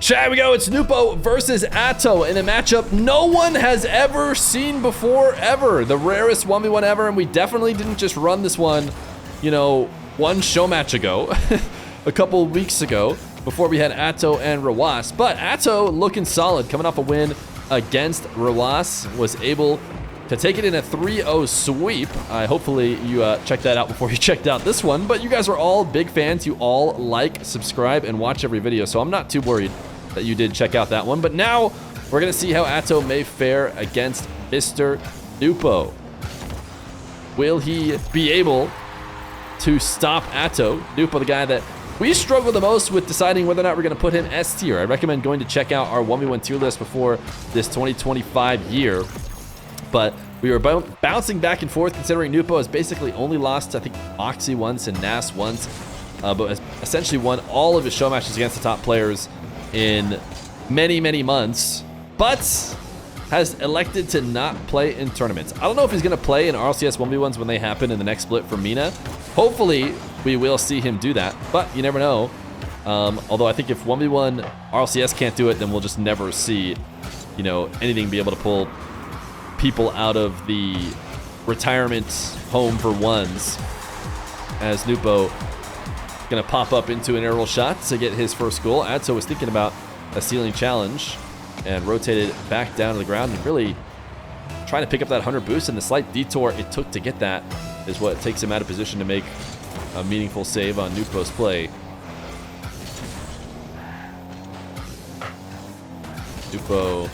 Chat, we go. It's Nwpo versus Atow in a matchup no one has ever seen before, ever. The rarest 1v1 ever, and we definitely didn't just run this one, you know, one show match ago, a couple weeks ago, before we had Atow and Rawas. But Atow looking solid, coming off a win against Rawas, was able to take it in a 3-0 sweep. Hopefully you checked that out before you checked out this one, but you guys are all big fans. You all like, subscribe, and watch every video, so I'm not too worried that you did check out that one. But now we're gonna see how Atow may fare against Mr. Nwpo. Will he be able to stop Atow? Nwpo, the guy that we struggle the most with deciding whether or not we're gonna put him S tier. I recommend going to check out our 1v1 tier list before this 2025 year. But we were bouncing back and forth, considering Nwpo has basically only lost, I think, Oxy once and Nas once, but has essentially won all of his show matches against the top players in many, many months, but has elected to not play in tournaments. I don't know if he's going to play in RLCS 1v1s when they happen in the next split for Mina. Hopefully, we will see him do that, but you never know. Although I think if 1v1 RLCS can't do it, then we'll just never see, you know, anything be able to pull people out of the retirement home for ones, as Nwpo gonna pop up into an aerial shot to get his first goal. Atow was thinking about a ceiling challenge and rotated back down to the ground and really trying to pick up that 100 boost, and the slight detour it took to get that is what takes him out of position to make a meaningful save on Nwpo's play. Nwpo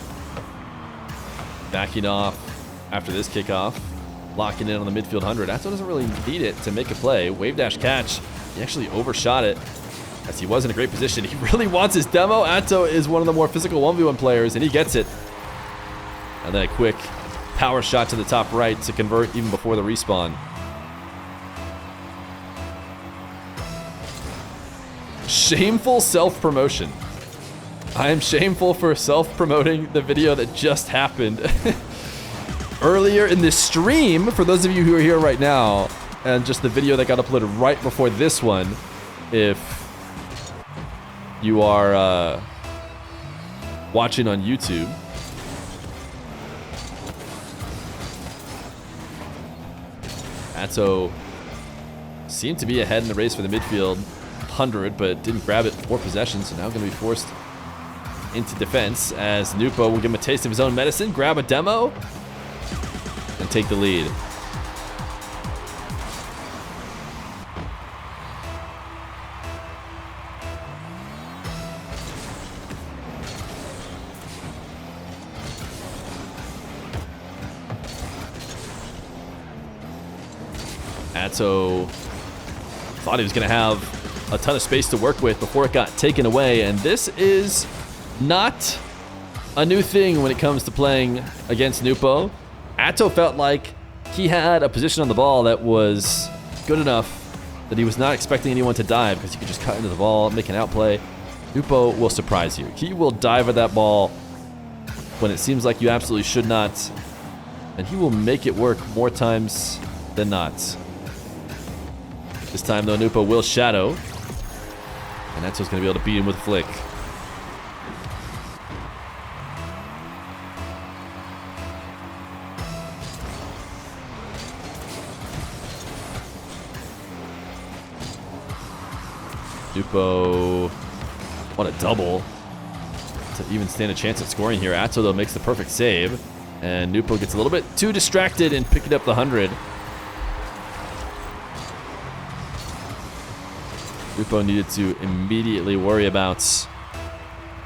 backing off after this kickoff, locking in on the midfield 100. Atow doesn't really need it to make a play. Wave dash catch. He actually overshot it as he was in a great position. He really wants his demo. Atow is one of the more physical 1v1 players, and he gets it. And then a quick power shot to the top right to convert even before the respawn. Shameful self-promotion. I am shameful for self-promoting the video that just happened earlier in this stream. For those of you who are here right now, and just the video that got uploaded right before this one, if you are watching on YouTube. Atow seemed to be ahead in the race for the midfield 100, but didn't grab it for possession, so now going to be forced into defense as Nwpo will give him a taste of his own medicine, grab a demo, and take the lead. Atow thought he was going to have a ton of space to work with before it got taken away, and this is not a new thing when it comes to playing against Nwpo. Atow felt like he had a position on the ball that was good enough that he was not expecting anyone to dive, because he could just cut into the ball, make an outplay. Nwpo will surprise you. He will dive at that ball when it seems like you absolutely should not, and he will make it work more times than not. This time, though, Nwpo will shadow, and Atow's going to be able to beat him with a flick. Nwpo, what a double to even stand a chance at scoring here. Atow, though, makes the perfect save, and Nwpo gets a little bit too distracted in picking up the 100. Nwpo needed to immediately worry about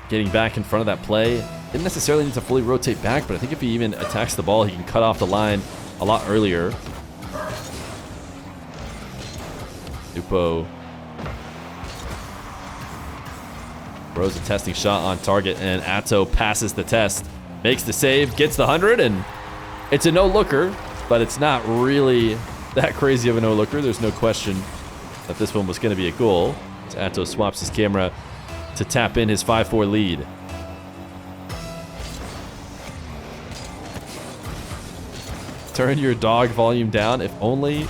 getting back in front of that play. Didn't necessarily need to fully rotate back, but I think if he even attacks the ball, he can cut off the line a lot earlier. Nwpo throws a testing shot on target, and Atow passes the test, makes the save, gets the 100, and it's a no-looker, but it's not really that crazy of a no-looker. There's no question that this one was going to be a goal. As Atow swaps his camera to tap in his 5-4 lead. Turn your dog volume down. If only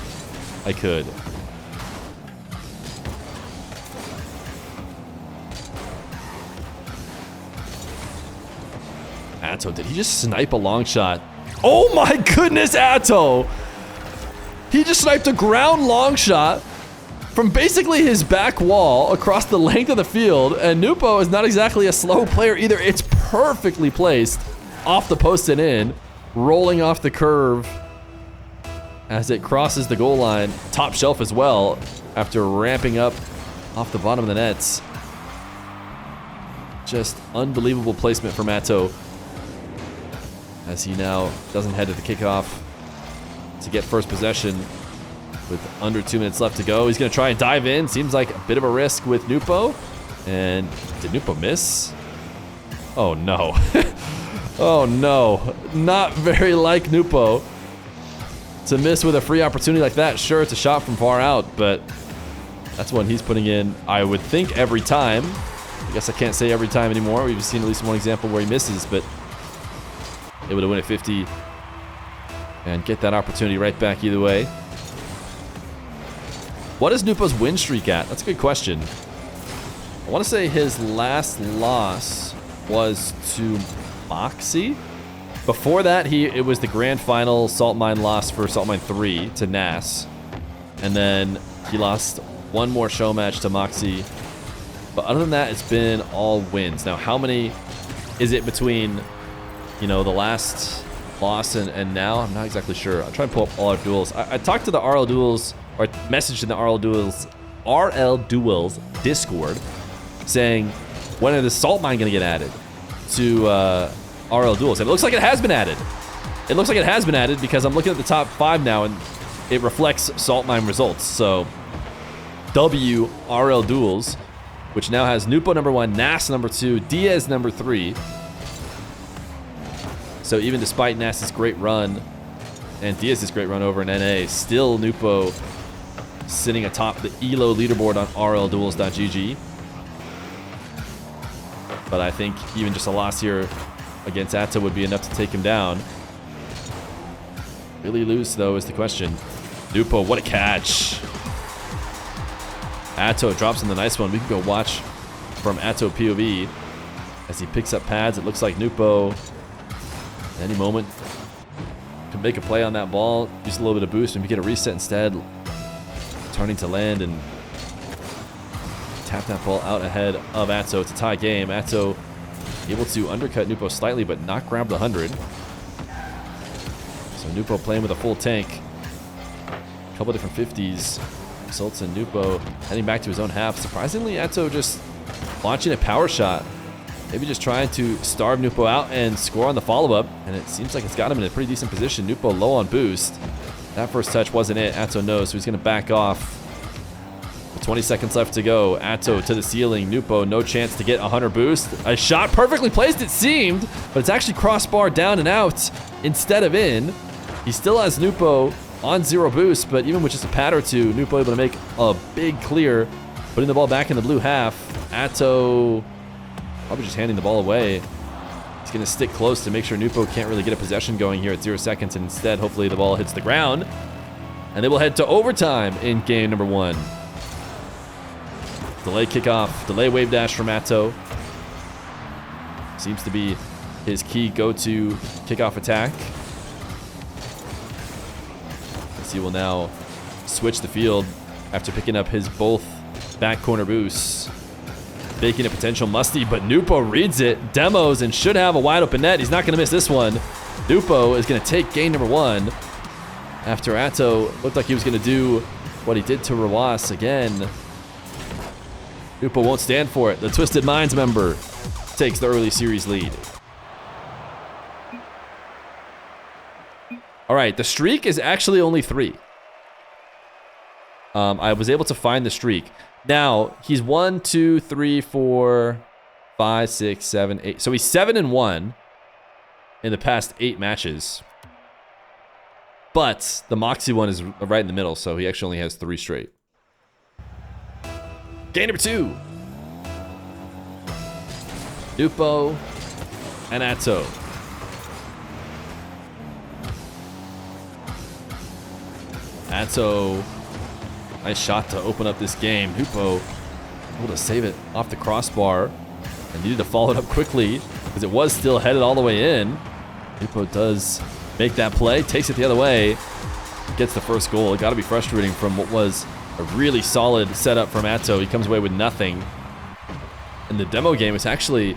I could. Atow, did he just snipe a long shot? Oh my goodness, Atow! He just sniped a ground long shot from basically his back wall across the length of the field, and Nwpo is not exactly a slow player either. It's perfectly placed off the post and in, rolling off the curve as it crosses the goal line. Top shelf as well after ramping up off the bottom of the nets. Just unbelievable placement from Atow as he now doesn't head to the kickoff to get first possession with under 2 minutes left to go. He's going to try and dive in. Seems like a bit of a risk with Nwpo. And did Nwpo miss? Oh no. Oh no. Not very like Nwpo to miss with a free opportunity like that. Sure, it's a shot from far out, but that's one he's putting in, I would think, every time. I guess I can't say every time anymore. We've seen at least one example where he misses, but able to win at 50 and get that opportunity right back either way. What is Nwpo's win streak at? That's a good question. I want to say his last loss was to Moxie. Before that, it was the grand final Salt Mine loss for Salt Mine 3 to Nas. And then he lost one more show match to Moxie. But other than that, it's been all wins. Now, how many is it between, you know, the last loss and now? I'm not exactly sure. I'll try and pull up all our duels. I talked to the RL Duels, or messaged in the RL Duels Discord saying, when are the Salt Mine going to get added to RL Duels? And it looks like it has been added. It looks like it has been added because I'm looking at the top 5 now and it reflects Salt Mine results. So W RL Duels, which now has Nwpo number 1, Nas number 2, Diaz number 3. So even despite Nas's great run and Diaz's great run over in NA, still Nwpo sitting atop the ELO leaderboard on rlduels.gg. But I think even just a loss here against Atow would be enough to take him down. Really lose, though, is the question. Nwpo, what a catch. Atow drops in the nice one. We can go watch from Atow POV as he picks up pads. It looks like Nwpo, at any moment, could make a play on that ball. Use a little bit of boost and we get a reset instead. Turning to land and tap that ball out ahead of Atow. It's a tie game. Atow able to undercut Nwpo slightly, but not grab the 100. So Nwpo playing with a full tank. A couple different 50s. Results in Nwpo heading back to his own half. Surprisingly, Atow just launching a power shot. Maybe just trying to starve Nwpo out and score on the follow-up. And it seems like it's got him in a pretty decent position. Nwpo low on boost. That first touch wasn't it. Atow knows, so he's going to back off. With 20 seconds left to go. Atow to the ceiling. Nwpo, no chance to get 100 boost. A shot perfectly placed, it seemed, but it's actually crossbar down and out instead of in. He still has Nwpo on 0 boost, but even with just a pad or two, Nwpo able to make a big clear, putting the ball back in the blue half. Atow probably just handing the ball away. He's going to stick close to make sure Nwpo can't really get a possession going here at 0 seconds, and instead, hopefully, the ball hits the ground. And they will head to overtime in game number 1. Delay kickoff, delay wave dash from Atow. Seems to be his key go-to kickoff attack. He will now switch the field after picking up his both back corner boosts. Faking a potential musty, but Nwpo reads it, demos, and should have a wide open net. He's not going to miss this one. Nwpo is going to take game number 1 after Atow looked like he was going to do what he did to Rawas again. Nwpo won't stand for it. The Twisted Minds member takes the early series lead. All right, the streak is actually only 3. I was able to find the streak. Now, he's 1, 2, 3, 4, 5, 6, 7, 8. So he's 7-1 in the past 8 matches. But the Moxie one is right in the middle, so he actually only has 3 straight. Game number 2. Nwpo and Atow. Atow, nice shot to open up this game. Nwpo able to save it off the crossbar and needed to follow it up quickly. because it was still headed all the way in. Nwpo does make that play, takes it the other way, gets the first goal. It got to be frustrating from what was a really solid setup from Atow. He comes away with nothing. And the demo game has actually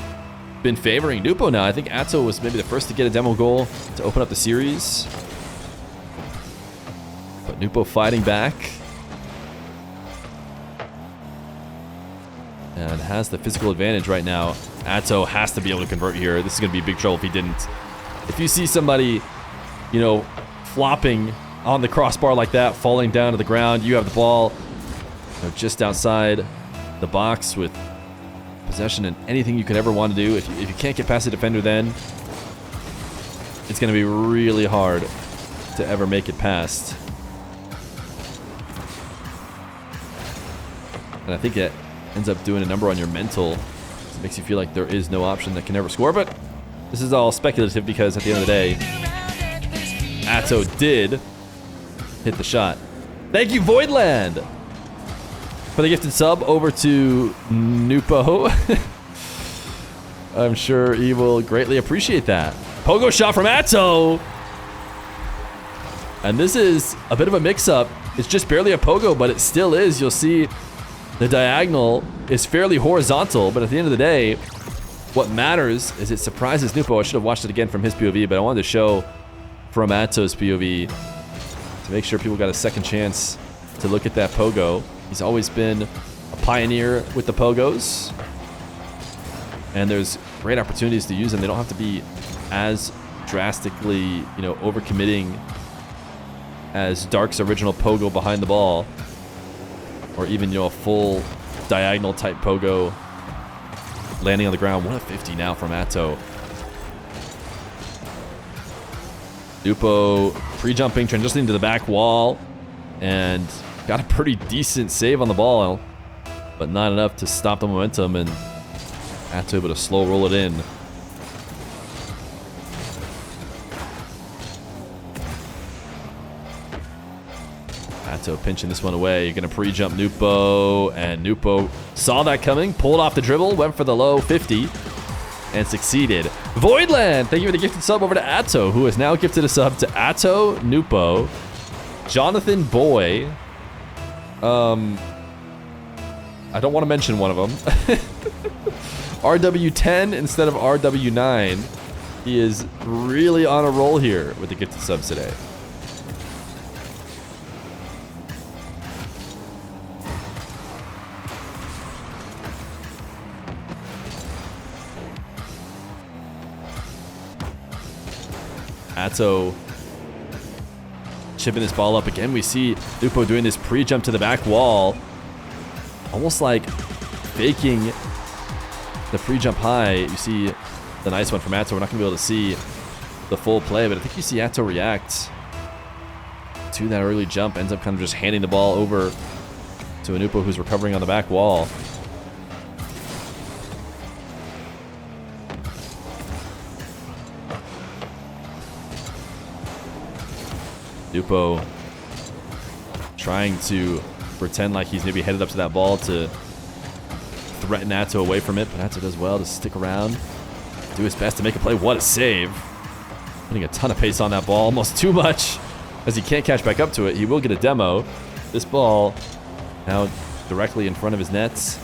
been favoring Nwpo now. I think Atow was maybe the first to get a demo goal to open up the series. But Nwpo fighting back. And has the physical advantage right now. Atow has to be able to convert here. This is going to be big trouble if he didn't. If you see somebody, you know, flopping on the crossbar like that, falling down to the ground, you have the ball, you know, just outside the box with possession and anything you could ever want to do. If you can't get past the defender, then it's going to be really hard to ever make it past. And I think that ends up doing a number on your mental. It makes you feel like there is no option that can ever score. But this is all speculative because at the end of the day, Atow did hit the shot. Thank you, Voidland, for the gifted sub over to Nwpo. I'm sure he will greatly appreciate that. Pogo shot from Atow. And this is a bit of a mix-up. It's just barely a pogo, but it still is. You'll see the diagonal is fairly horizontal, but at the end of the day, what matters is it surprises Nwpo. I should have watched it again from his POV, but I wanted to show from Atow's POV to make sure people got a second chance to look at that pogo. He's always been a pioneer with the pogos, and there's great opportunities to use them. They don't have to be as drastically, you know, overcommitting as Dark's original pogo behind the ball, or even, you know, a full diagonal type pogo landing on the ground. 150 now from Atow. Nwpo pre-jumping, transitioning to the back wall, and got a pretty decent save on the ball, but not enough to stop the momentum, and Atow able to slow roll it in. Atow pinching this one away. You're going to pre-jump Nwpo, and Nwpo saw that coming, pulled off the dribble, went for the low 50, and succeeded. Voidland, thank you for the gifted sub over to Atow, who has now gifted a sub to Atow, Nwpo, Jonathan Boy. I don't want to mention one of them. RW10 instead of RW9. He is really on a roll here with the gifted subs today. Atow chipping this ball up again. We see Nwpo doing this pre-jump to the back wall, almost like faking the pre-jump high. You see the nice one from Atow. We're not going to be able to see the full play, but I think you see Atow react to that early jump. Ends up kind of just handing the ball over to Nwpo, who's recovering on the back wall. Nwpo trying to pretend like he's maybe headed up to that ball to threaten Atow away from it, but Atow does well to stick around, do his best to make a play. What a save. Putting a ton of pace on that ball, almost too much, as he can't catch back up to it. He will get a demo. This ball now directly in front of his nets.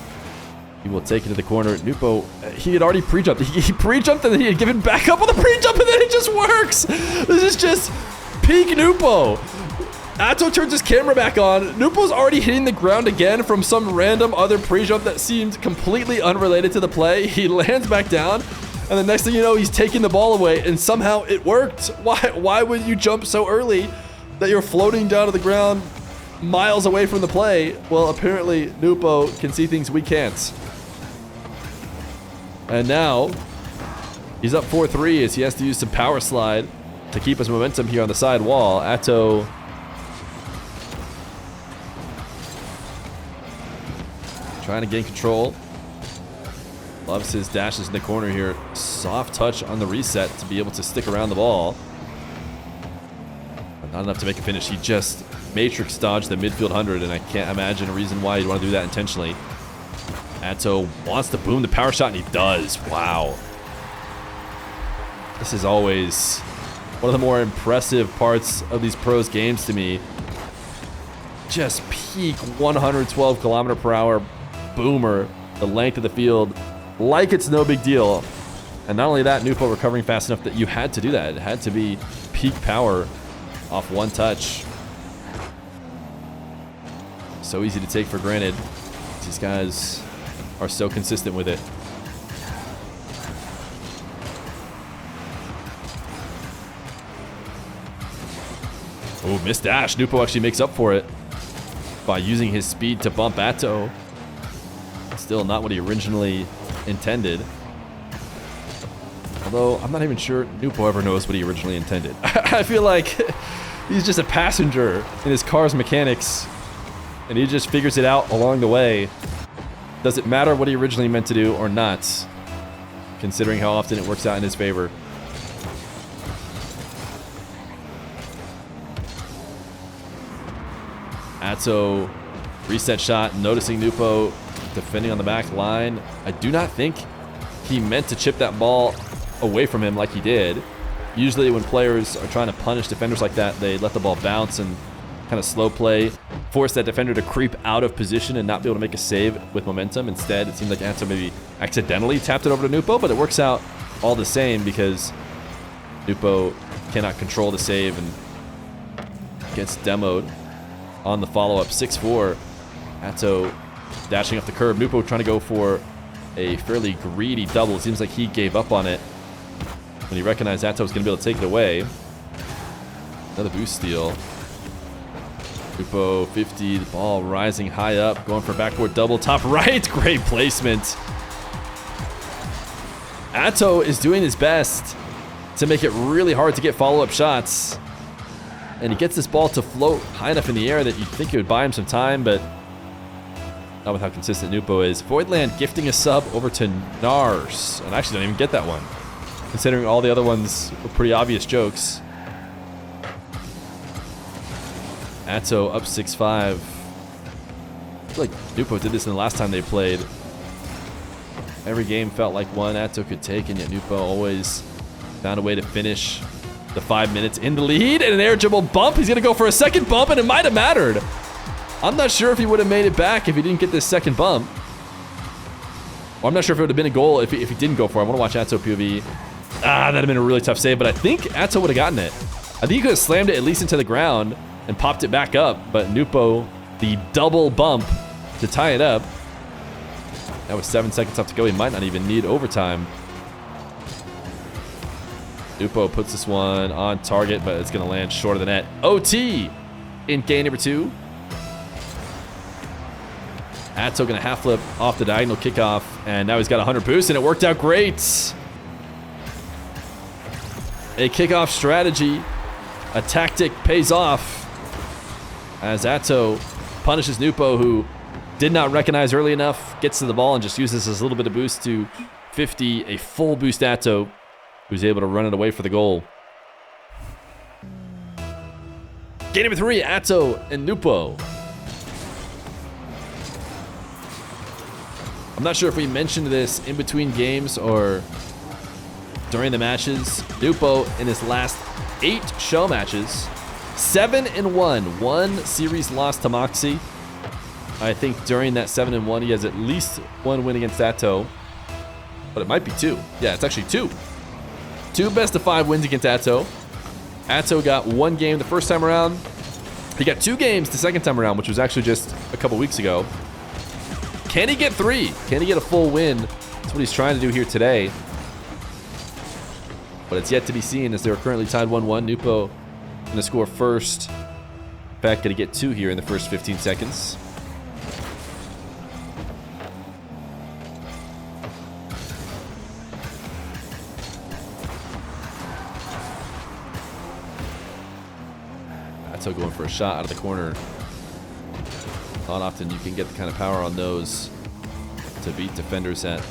He will take it to the corner. Nwpo, he had already pre-jumped. He pre-jumped and then he had given back up on the pre-jump, and then it just works. This is just peak Nwpo. Atow turns his camera back on. Nwpo's already hitting the ground again from some random other pre-jump that seemed completely unrelated to the play. He lands back down, and the next thing you know, he's taking the ball away, and somehow it worked. Why would you jump so early that you're floating down to the ground miles away from the play? Well, apparently Nwpo can see things we can't. And now he's up 4-3 as he has to use some power slide to keep his momentum here on the side wall. Atow trying to gain control. Loves his dashes in the corner here. Soft touch on the reset to be able to stick around the ball. But not enough to make a finish. He just matrix dodged the midfield 100, and I can't imagine a reason why he'd want to do that intentionally. Atow wants to boom the power shot, and he does. Wow. This is always one of the more impressive parts of these pros games to me. Just peak 112 kilometer per hour boomer, the length of the field, like it's no big deal. And not only that, Nwpo recovering fast enough that you had to do that. It had to be peak power off one touch. So easy to take for granted. These guys are so consistent with it. Oh, missed dash. Nwpo actually makes up for it by using his speed to bump Atow. Still not what he originally intended. Although, I'm not even sure Nwpo ever knows what he originally intended. I feel like he's just a passenger in his car's mechanics, and he just figures it out along the way. Does it matter what he originally meant to do or not, considering how often it works out in his favor? Atow, reset shot, noticing Nwpo defending on the back line. I do not think he meant to chip that ball away from him like he did. Usually when players are trying to punish defenders like that, they let the ball bounce and kind of slow play, force that defender to creep out of position and not be able to make a save with momentum. Instead, it seemed like Atow maybe accidentally tapped it over to Nwpo, but it works out all the same because Nwpo cannot control the save and gets demoed on the follow-up. 6-4. Atow dashing off the curb. Nwpo trying to go for a fairly greedy double. It seems like he gave up on it when he recognized Atow was going to be able to take it away. Another boost steal. Nwpo 50, the ball rising high up, going for backboard double, top right. Great placement. Atow is doing his best to make it really hard to get follow-up shots. And he gets this ball to float high enough in the air that you'd think it would buy him some time, but not with how consistent Nwpo is. Voidland gifting a sub over to Nars. And I actually don't even get that one, considering all the other ones were pretty obvious jokes. Atow up 6-5. I feel like Nwpo did this in the last time they played. Every game felt like one Atow could take, and yet Nwpo always found a way to finish the 5 minutes in the lead. And an air dribble bump. He's going to go for a second bump, and it might have mattered. I'm not sure if he would have made it back if he didn't get this second bump. Or I'm not sure if it would have been a goal if he didn't go for it. I want to watch Atow POV. That'd have been a really tough save, but I think Atow would have gotten it. I think he could have slammed it at least into the ground and popped it back up, but Nwpo, the double bump to tie it up. That was 7 seconds left to go. He might not even need overtime. Nwpo puts this one on target, but it's going to land short of the net. OT in game number 2. Atow going to half flip off the diagonal kickoff, and now he's got 100 boost, and it worked out great. A kickoff strategy, a tactic pays off as Atow punishes Nwpo, who did not recognize early enough, gets to the ball and just uses this little bit of boost to 50. A full boost Atow, who's able to run it away for the goal. Game number 3, Atow and Nwpo. I'm not sure if we mentioned this in between games or during the matches. Nwpo in his last 8 show matches, 7-1, 1 series loss to Moxie. I think during that 7-1, he has at least 1 win against Atow, but it might be 2. Yeah, it's actually 2. 2 best of 5 wins against Atow. Atow got 1 game the first time around. He got 2 games the second time around, which was actually just a couple weeks ago. Can he get 3? Can he get a full win? That's what he's trying to do here today. But it's yet to be seen as they're currently tied 1-1. Nwpo going to score first. In fact, going to get 2 here in the first 15 seconds. Atow going for a shot out of the corner. Not often you can get the kind of power on those to beat defenders at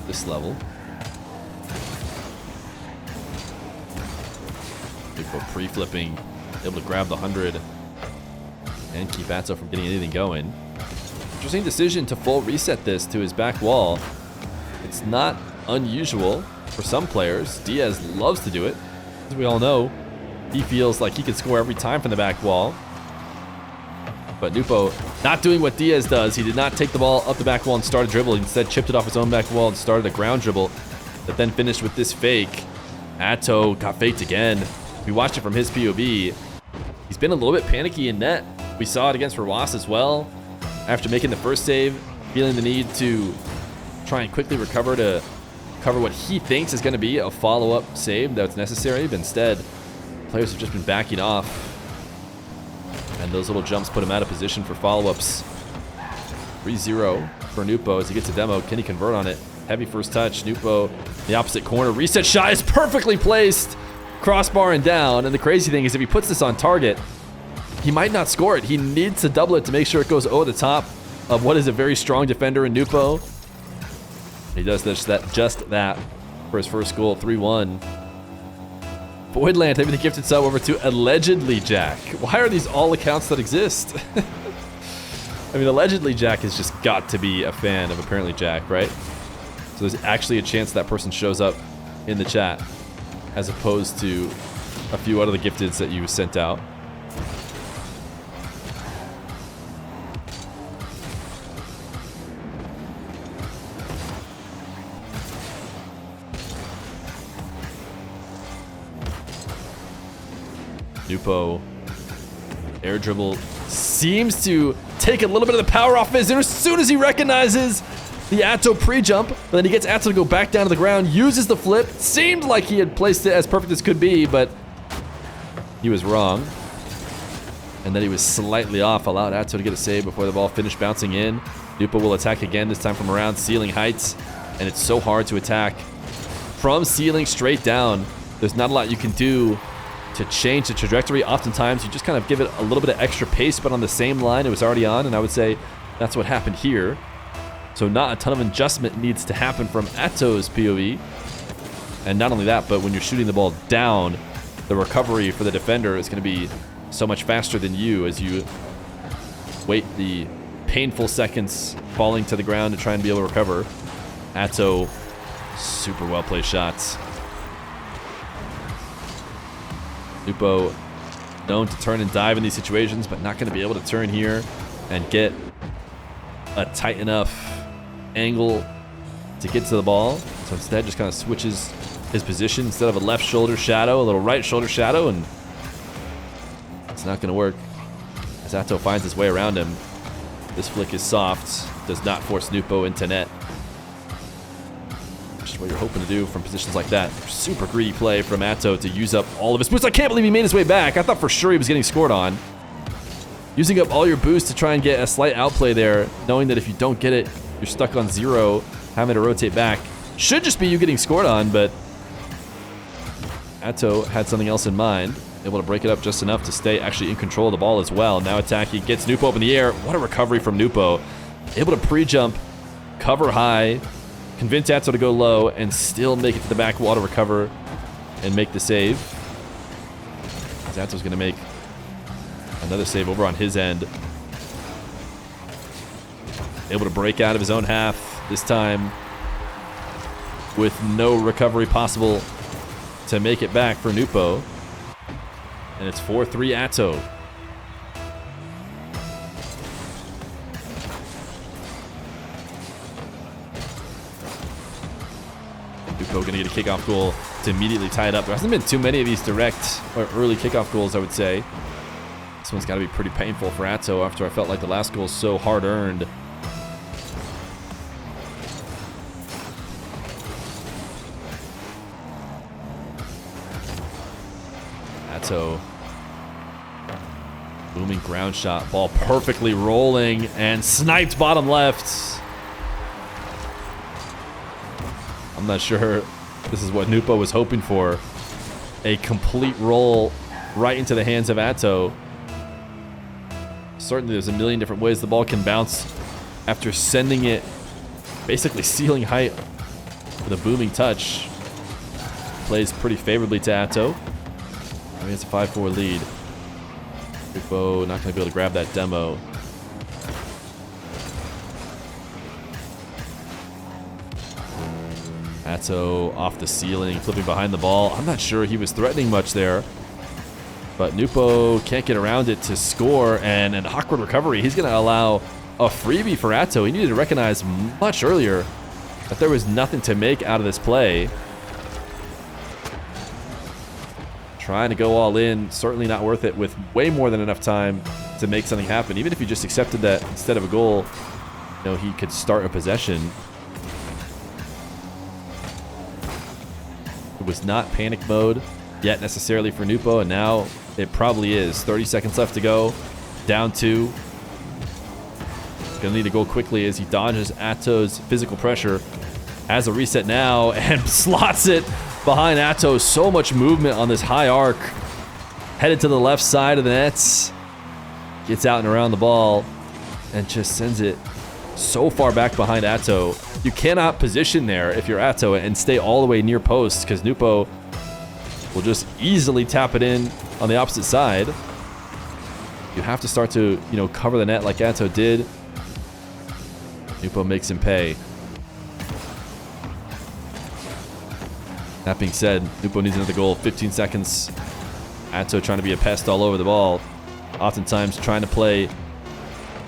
this level. Nwpo pre-flipping, able to grab the 100 and keep Atow from getting anything going. Interesting decision to full reset this to his back wall. It's not unusual for some players. Diaz loves to do it. As we all know, he feels like he can score every time from the back wall. But Nwpo not doing what Diaz does. He did not take the ball up the back wall and start a dribble. He instead chipped it off his own back wall and started a ground dribble that then finished with this fake. Atow got faked again. We watched it from his POV. He's been a little bit panicky in net. We saw it against Rawas as well. After making the first save, feeling the need to try and quickly recover to cover what he thinks is going to be a follow-up save that's necessary. But instead, players have just been backing off. And those little jumps put him out of position for follow-ups. 3-0 for Nwpo as he gets a demo. Can he convert on it? Heavy first touch. Nwpo, the opposite corner. Reset shot is perfectly placed. Crossbar and down. And the crazy thing is if he puts this on target, he might not score it. He needs to double it to make sure it goes over the top of what is a very strong defender in Nwpo. He does just that for his first goal, 3-1. Voidland having the gifted sub over to Allegedly Jack. Why are these all accounts that exist? I mean, Allegedly Jack has just got to be a fan of apparently Jack, right? So there's actually a chance that person shows up in the chat as opposed to a few out of the gifteds that you sent out. Nwpo, air dribble, seems to take a little bit of the power off his as soon as he recognizes the Atow pre-jump, but then he gets Atow to go back down to the ground, uses the flip, seemed like he had placed it as perfect as could be, but he was wrong. And then he was slightly off, allowed Atow to get a save before the ball finished bouncing in. Nwpo will attack again, this time from around ceiling heights, and it's so hard to attack from ceiling straight down. There's not a lot you can do to change the trajectory. Oftentimes you just kind of give it a little bit of extra pace, but on the same line it was already on, and I would say that's what happened here. So not a ton of adjustment needs to happen from Atow's POV. And not only that, but when you're shooting the ball down, the recovery for the defender is going to be so much faster than you as you wait the painful seconds falling to the ground to try and be able to recover. Atow, super well placed shots. Nwpo known to turn and dive in these situations, but not going to be able to turn here and get a tight enough angle to get to the ball. So instead just kind of switches his position. Instead of a left shoulder shadow, a little right shoulder shadow, and it's not going to work as Atow finds his way around him. This flick is soft, does not force Nwpo into net. Just what you're hoping to do from positions like that. Super greedy play from Atow to use up all of his boosts. I can't believe he made his way back. I thought for sure he was getting scored on. Using up all your boosts to try and get a slight outplay there, knowing that if you don't get it, you're stuck on zero, having to rotate back. Should just be you getting scored on, but Atow had something else in mind. Able to break it up just enough to stay actually in control of the ball as well. Now attacking, gets Nwpo up in the air. What a recovery from Nwpo. Able to pre-jump, cover high, convince Atow to go low, and still make it to the back wall to recover and make the save. Atow's going to make another save over on his end. Able to break out of his own half, this time with no recovery possible to make it back for Nwpo. And it's 4-3 Atow. Nwpo going to get a kickoff goal to immediately tie it up. There hasn't been too many of these direct or early kickoff goals, I would say. This one's got to be pretty painful for Atow after I felt like the last goal was so hard-earned. Atow, booming ground shot, ball perfectly rolling and sniped bottom left. I'm not sure this is what Nwpo was hoping for. A complete roll right into the hands of Atow. Certainly there's a million different ways the ball can bounce after sending it basically ceiling height with a booming touch. Plays pretty favorably to Atow. I mean, it's a 5-4 lead. Nwpo not going to be able to grab that demo. Atow off the ceiling, flipping behind the ball. I'm not sure he was threatening much there. But Nwpo can't get around it to score, and an awkward recovery. He's going to allow a freebie for Atow. He needed to recognize much earlier that there was nothing to make out of this play. Trying to go all in, certainly not worth it with way more than enough time to make something happen. Even if he just accepted that instead of a goal, you know, he could start a possession. It was not panic mode yet necessarily for Nwpo, and now it probably is. 30 seconds left to go. Down 2. Gonna need to go quickly as he dodges Atow's physical pressure. Has a reset now and slots it behind Atow. So much movement on this high arc. Headed to the left side of the nets. Gets out and around the ball and just sends it so far back behind Atow. You cannot position there if you're Atow and stay all the way near post, because Nwpo will just easily tap it in on the opposite side. You have to start to, you know, cover the net like Atow did. Nwpo makes him pay. That being said, Nwpo needs another goal. 15 seconds. Atow trying to be a pest all over the ball. Oftentimes trying to play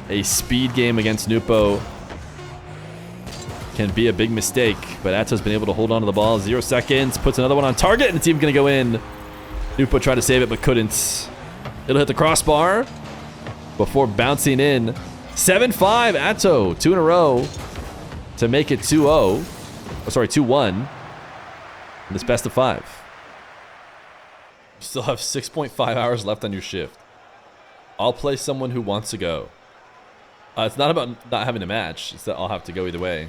a speed game against Nwpo can be a big mistake, but Atow's been able to hold on to the ball. 0 seconds, puts another one on target, and it's even going to go in. Nwpo tried to save it, but couldn't. It'll hit the crossbar before bouncing in. 7-5, Atow, 2 in a row to make it 2-0. Oh, sorry, 2-1 in this best of 5. You still have 6.5 hours left on your shift. I'll play someone who wants to go. It's not about not having a match. It's that I'll have to go either way.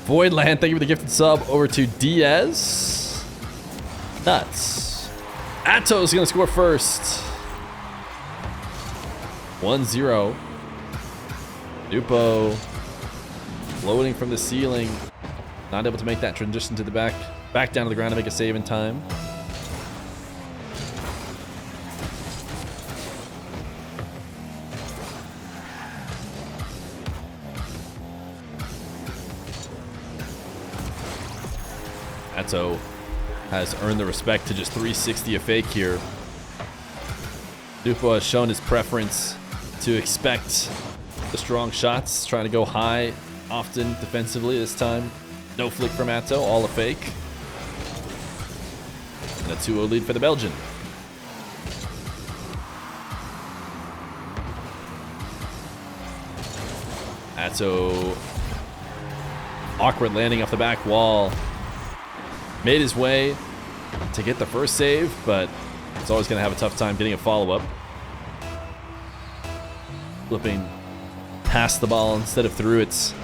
Voidland, thank you for the gifted sub. Over to Diaz. Nuts. Atow's going to score first. 1-0. Nwpo floating from the ceiling. Not able to make that transition to the back down to the ground to make a save in time. Atow has earned the respect to just 360 a fake here. Nwpo has shown his preference to expect the strong shots, trying to go high often defensively. This time, no flick from Atow, all a fake. And a 2-0 lead for the Belgian. Atow, awkward landing off the back wall. Made his way to get the first save, but it's always going to have a tough time getting a follow-up. Flipping past the ball instead of through it.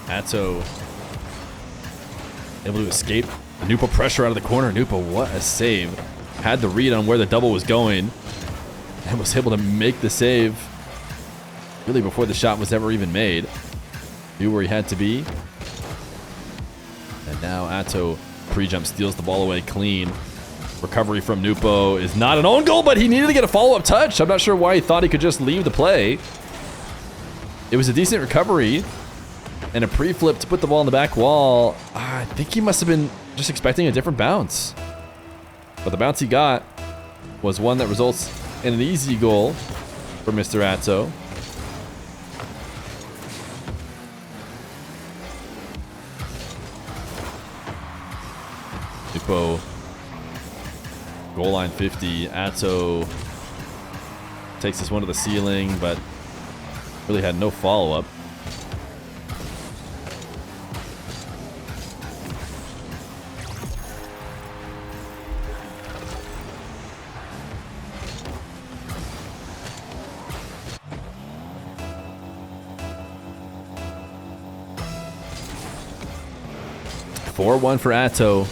Atow able to escape the Nwpo pressure out of the corner. Nwpo, what a save. Had the read on where the double was going and was able to make the save really before the shot was ever even made. Knew where he had to be. And now Atow pre-jump steals the ball away clean. Recovery from Nwpo is not an own goal, but he needed to get a follow-up touch. I'm not sure why he thought he could just leave the play. It was a decent recovery and a pre-flip to put the ball on the back wall. I think he must have been just expecting a different bounce. But the bounce he got was one that results in an easy goal for Mr. Atow. Nwpo, goal line 50. Atow takes this one to the ceiling, but really had no follow-up. 4-1 for Atow.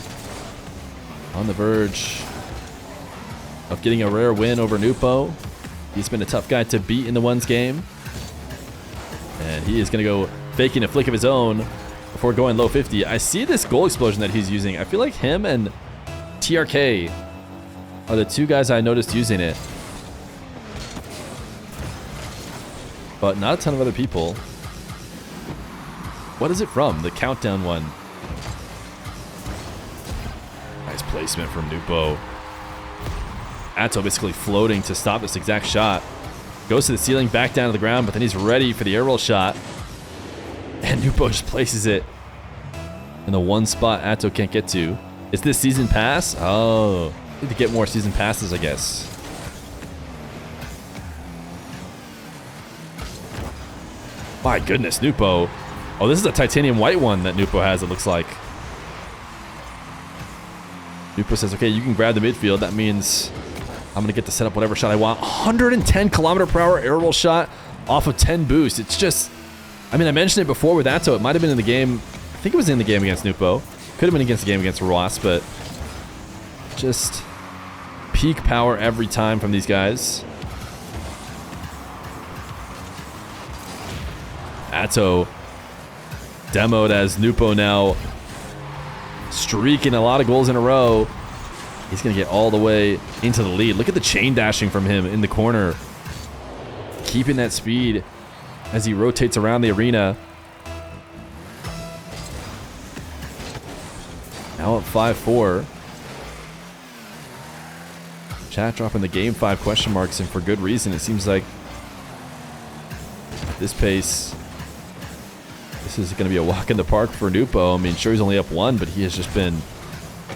On the verge of getting a rare win over Nwpo. He's been a tough guy to beat in the ones game. And he is going to go faking a flick of his own before going low 50. I see this goal explosion that he's using. I feel like him and TRK are the two guys I noticed using it. But not a ton of other people. What is it from? The countdown one. Nice placement from Nwpo. Atow basically floating to stop this exact shot. Goes to the ceiling, back down to the ground, but then he's ready for the air roll shot. And Nwpo just places it in the one spot Atow can't get to. Is this season pass? Oh, need to get more season passes, I guess. My goodness, Nwpo. Oh, this is a titanium white one that Nwpo has, it looks like. Nwpo says, okay, you can grab the midfield. That means I'm going to get to set up whatever shot I want. 110 km/h air roll shot off of 10 boost. It's just, I mean, I mentioned it before with Atow. It might have been in the game. I think it was in the game against Nwpo. Could have been against the game against Ross, but just peak power every time from these guys. Atow demoed as Nwpo now streaking a lot of goals in a row. He's going to get all the way into the lead. Look at the chain dashing from him in the corner. Keeping that speed as he rotates around the arena. Now up 5-4. Chat dropping the game 5 question marks, and for good reason. It seems like at this pace, this is going to be a walk in the park for Nwpo. I mean, sure, he's only up 1, but he has just been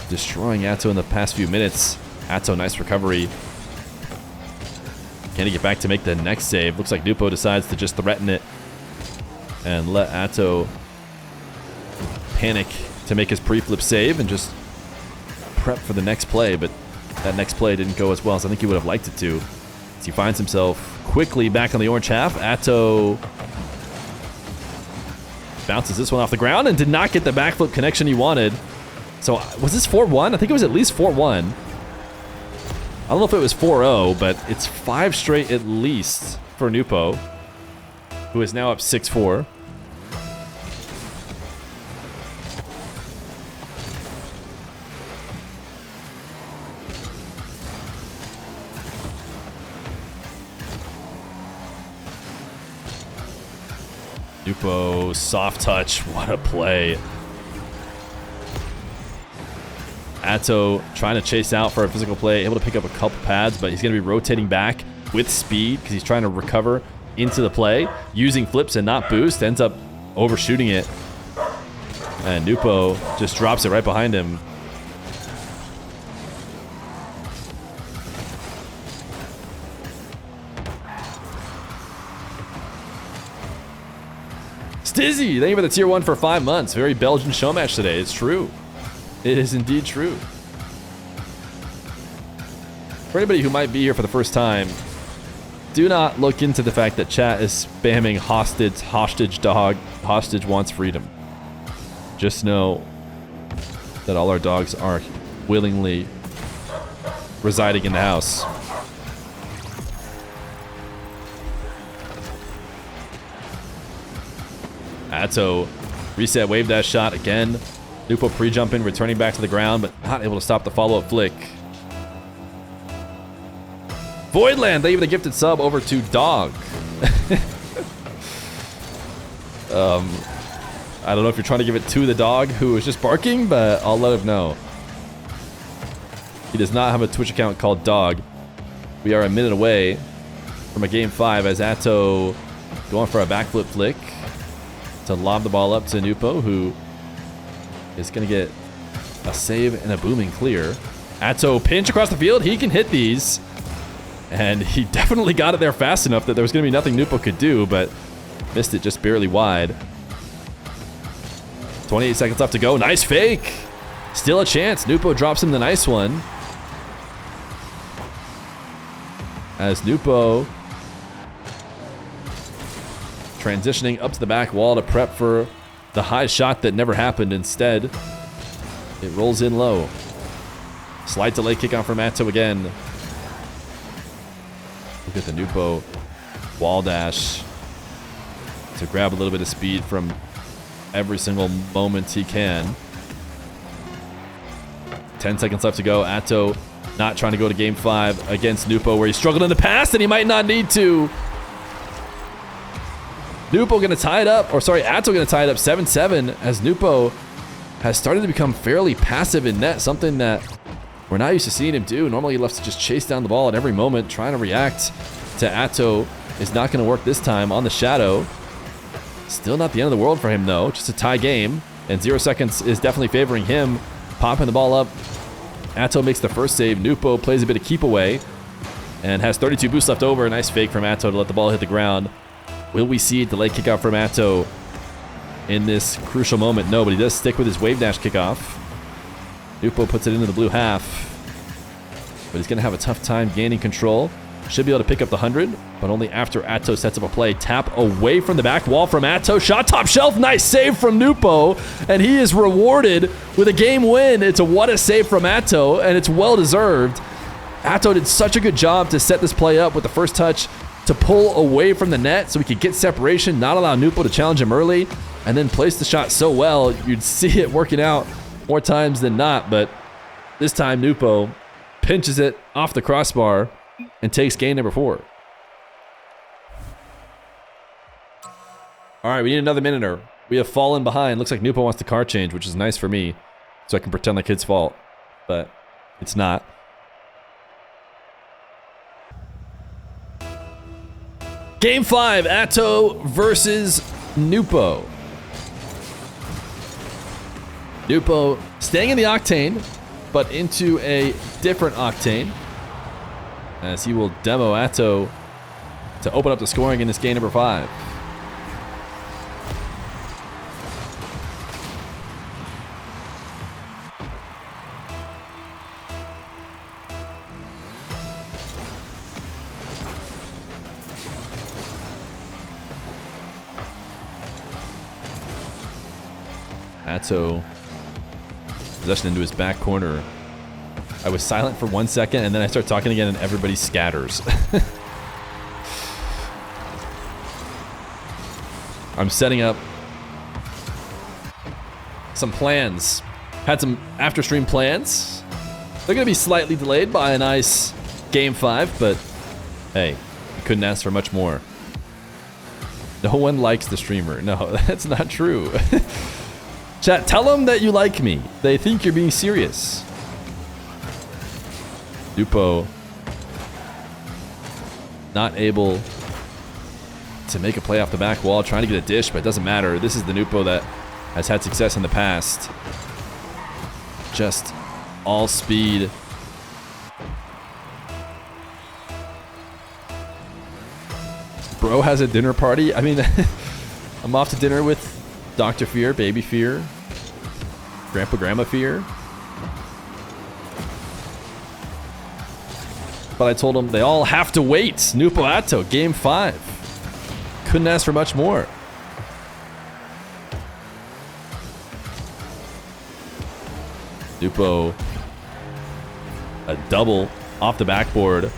destroying Atow in the past few minutes. Atow, nice recovery. Can he get back to make the next save? Looks like Nwpo decides to just threaten it and let Atow panic to make his pre-flip save and just prep for the next play, but that next play didn't go as well as I think he would have liked it to. As he finds himself quickly back on the orange half, Atow bounces this one off the ground and did not get the backflip connection he wanted. So was this 4-1? I think it was at least 4-1. I don't know if it was 4-0, but it's 5 straight at least for Nwpo, who is now up 6-4. Nwpo, soft touch, what a play. Atow trying to chase out for a physical play, able to pick up a couple pads, but he's going to be rotating back with speed because he's trying to recover into the play, using flips and not boost, ends up overshooting it. And Nwpo just drops it right behind him. Stizzy, thank you for the tier 1 for 5 months. Very Belgian Showmatch today. It's true. It is indeed true. For anybody who might be here for the first time, do not look into the fact that chat is spamming hostage dog, hostage wants freedom. Just know that all our dogs are willingly residing in the house. Atow reset wave dash shot again. Nwpo pre-jumping, returning back to the ground, but not able to stop the follow-up flick. Voidland, they even a gifted sub over to Dog. I don't know if you're trying to give it to the dog who was just barking, but I'll let him know. He does not have a Twitch account called Dog. We are a minute away from a game 5 as Atow going for a backflip flick to lob the ball up to Nwpo, who is going to get a save and a booming clear. Atow pinch across the field. He can hit these. And he definitely got it there fast enough that there was going to be nothing Nwpo could do, but missed it just barely wide. 28 seconds left to go. Nice fake. Still a chance. Nwpo drops him the nice one. As Nwpo transitioning up to the back wall to prep for the high shot that never happened. Instead, It rolls in low. Slight delay kickoff from Atow again. Look at the Nwpo wall dash to grab a little bit of speed from every single moment he can. 10 seconds left to go. Atow not trying to go to game 5 against Nwpo, where he struggled in the past and he might not need to. Nwpo gonna tie it up, or sorry, Atow gonna tie it up 7-7 as Nwpo has started to become fairly passive in net, something that we're not used to seeing him do. Normally he loves to just chase down the ball at every moment, trying to react to Atow is not gonna work this time on the Shadow. Still not the end of the world for him though, just a tie game, and 0 seconds is definitely favoring him. Popping the ball up, Atow makes the first save. Nwpo plays a bit of keep away and has 32 boosts left over. A nice fake from Atow to let the ball hit the ground. Will we see a delay kickoff from Atow in this crucial moment? No, but he does stick with his wave dash kickoff. Nwpo puts it into the blue half, but he's going to have a tough time gaining control. Should be able to pick up the 100, but only after Atow sets up a play. Tap away from the back wall from Atow. Shot top shelf. Nice save from Nwpo, and he is rewarded with a game win. It's a what a save from Atow, and it's well deserved. Atow did such a good job to set this play up with the first touch to pull away from the net so he could get separation, not allow Nwpo to challenge him early, and then place the shot so well. You'd see it working out more times than not, but this time Nwpo pinches it off the crossbar and takes game number 4. All right, we need another minute. We have fallen behind. Looks like Nwpo wants the car change, which is nice for me, so I can pretend like it's fault, but it's not. Game 5, Atow versus Nwpo. Nwpo staying in the octane, but into a different octane, as he will demo Atow to open up the scoring in this game number 5. Atow, possession into his back corner. I was silent for 1 second, and then I start talking again, and everybody scatters. I'm setting up some plans. Had some after-stream plans. They're going to be slightly delayed by a nice Game 5, but hey, you couldn't ask for much more. No one likes the streamer. No, that's not true. Chat, tell them that you like me. They think you're being serious. Nwpo not able to make a play off the back wall, trying to get a dish, but it doesn't matter. This is the Nwpo that has had success in the past. Just all speed. Bro has a dinner party. I mean, I'm off to dinner with Dr. Feer, Baby Feer, Grandma Feer. But I told him they all have to wait. Nwpo Atow, game 5. Couldn't ask for much more. Nwpo, a double off the backboard.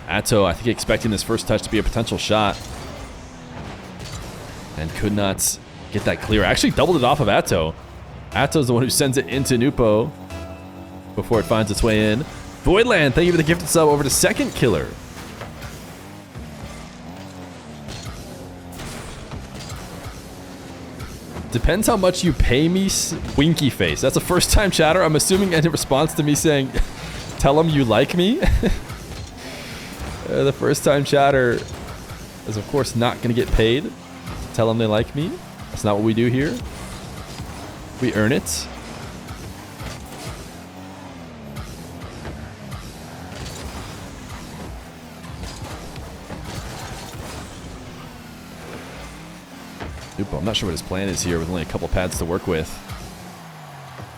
Atow, I think expecting this first touch to be a potential shot, and could not get that clear. Actually doubled it off of Atow. Atow's the one who sends it into Nwpo before it finds its way in. Voidland, thank you for the gifted sub over to Second Killer. Depends how much you pay me, winky face. That's a first time chatter. I'm assuming in response to me saying, tell them you like me. The first time chatter is of course not gonna get paid. Tell them they like me. That's not what we do here. We earn it. I'm not sure what his plan is here with only a couple pads to work with.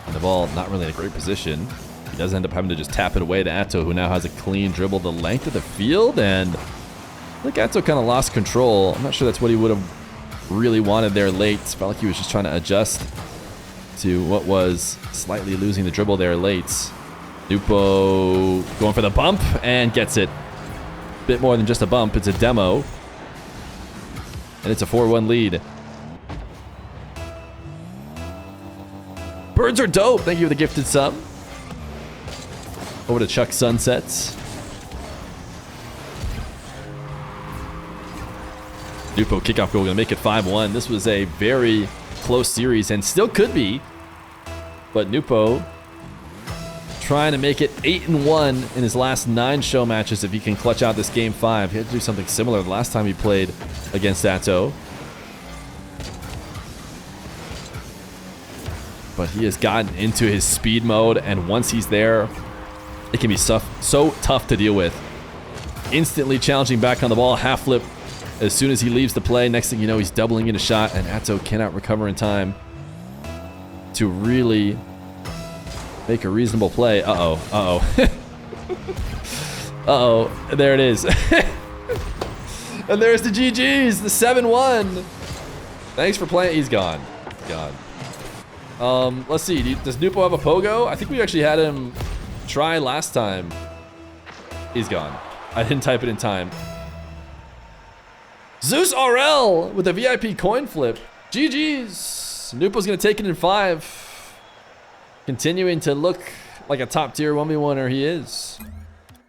And the ball not really in a great position. He does end up having to just tap it away to Atow, who now has a clean dribble the length of the field. And I think Atow kind of lost control. I'm not sure that's what he would have really wanted there late. Felt like he was just trying to adjust to what was slightly losing the dribble there late. Nwpo going for the bump and gets it. Bit more than just a bump, it's a demo. And it's a 4-1 lead. Birds are dope. Thank you for the gifted sub. Over to Chuck Sunsets. Nwpo kickoff goal, gonna make it 5-1. This was a very close series and still could be. But Nwpo trying to make it 8-1 in his last 9 show matches if he can clutch out this game 5. He had to do something similar the last time he played against Atow. But he has gotten into his speed mode, and once he's there, it can be so tough to deal with. Instantly challenging back on the ball, half flip as soon as he leaves the play. Next thing you know, he's doubling in a shot, and Atow cannot recover in time to really make a reasonable play. Uh-oh, uh-oh. Uh-oh, there it is. And there's the GGs, the 7-1. Thanks for playing. He's gone. Gone. Let's see. Does Nwpo have a pogo? I think we actually had him try last time. He's gone. I didn't type it in time. Zeus RL with a VIP coin flip. GG's. Nwpo's going to take it in 5. Continuing to look like a top tier 1v1er he is.